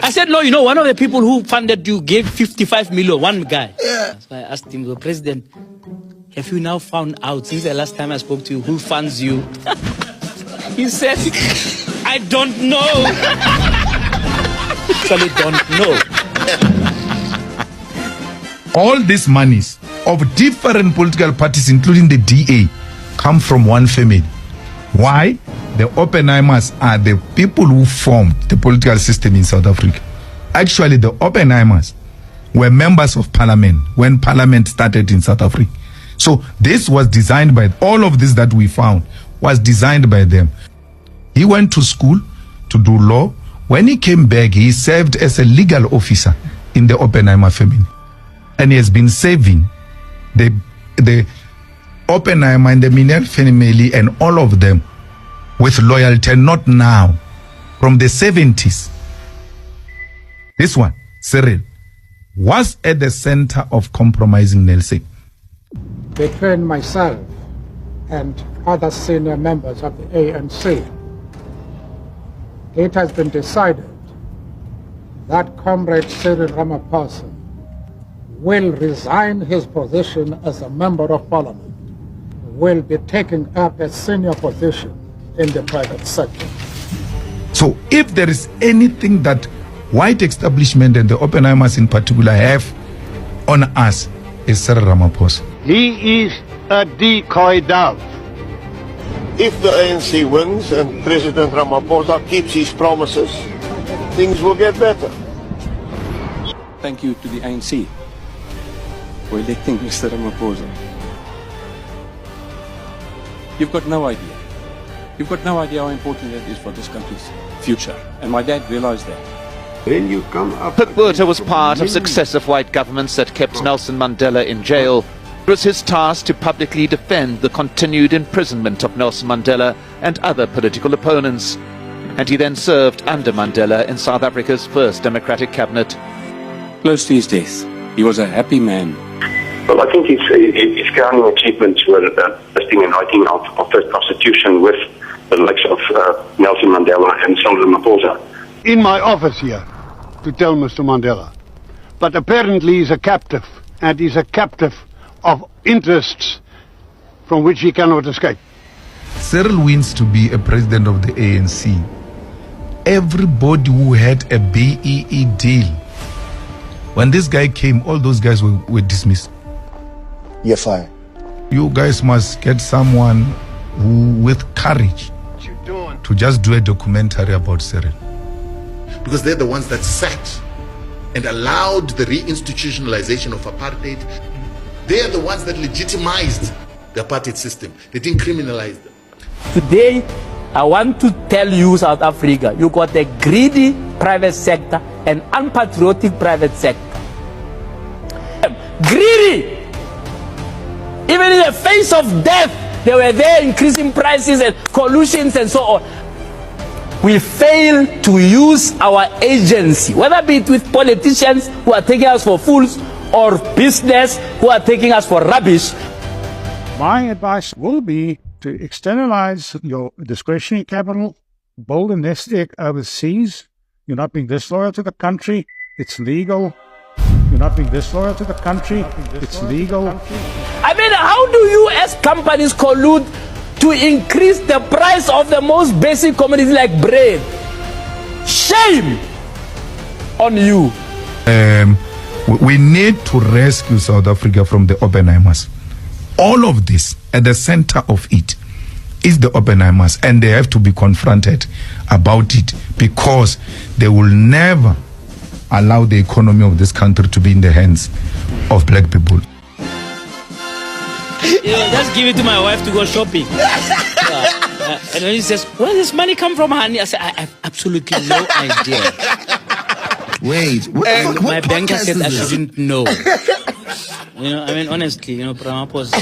I said, no, one of the people who funded you gave 55 million, one guy. Yeah. So I asked him, the president, have you now found out since the last time I spoke to you who funds you? He said, I don't know. Actually don't know. All these monies of different political parties, including the DA, come from one family. Why? The Oppenheimers are the people who formed the political system in South Africa. Actually, the Oppenheimers were members of parliament when parliament started in South Africa. So this was designed by, all of this that we found was designed by them. He went to school to do law. When he came back, he served as a legal officer in the Oppenheimer family. And he has been saving the Oppenheimer and the Minel family and all of them with loyalty, and not now, from the 70s. This one, Cyril, was at the center of compromising Nelson. Between myself and other senior members of the ANC, it has been decided that Comrade Cyril Ramaphosa will resign his position as a member of parliament, will be taking up a senior position in the private sector. So if there is anything that white establishment and the Oppenheimers in particular have on us, is Cyril Ramaphosa. He is a decoy dove. If the ANC wins and President Ramaphosa keeps his promises, things will get better. Thank you to the ANC for electing Mr. Ramaphosa. You've got no idea. You've got no idea how important that is for this country's future. And my dad realized that. When you come up... Botha was part of successive white governments that kept Nelson Mandela in jail. It was his task to publicly defend the continued imprisonment of Nelson Mandela and other political opponents. And he then served under Mandela in South Africa's first democratic cabinet. Close to his death, he was a happy man. Well, I think his crowning achievements were listing and writing of first constitution with the likes of Nelson Mandela and Cyril Ramaphosa. In my office here to tell Mr. Mandela. But apparently he's a captive, and he's a captive of interests from which he cannot escape. Cyril wins to be a president of the ANC. Everybody who had a BEE deal, when this guy came, all those guys were dismissed. You're fired. You guys must get someone who, with courage, to just do a documentary about Cyril. Because they're the ones that sat and allowed the reinstitutionalization of apartheid. They are the ones that legitimized the apartheid system. They didn't criminalize them. Today, I want to tell you, South Africa, you got a greedy private sector and unpatriotic private sector. Greedy! Even in the face of death, they were there increasing prices and collusions and so on. We fail to use our agency, whether be it with politicians who are taking us for fools or business who are taking us for rubbish. My advice will be to externalize your discretionary capital, build a nest egg overseas. You're not being disloyal to the country. It's legal. You're not being disloyal to the country. It's legal. I mean, how do you as companies collude to increase the price of the most basic commodity like bread? Shame on you. We need to rescue South Africa from the Oppenheimers. All of this, at the center of it, is the Oppenheimers, and they have to be confronted about it, because they will never allow the economy of this country to be in the hands of black people. Just give it to my wife to go shopping. And when he says, where does this money come from, honey? I say, I have absolutely no idea. Wait, My banker said I shouldn't know. I mean, honestly, Ramaphosa.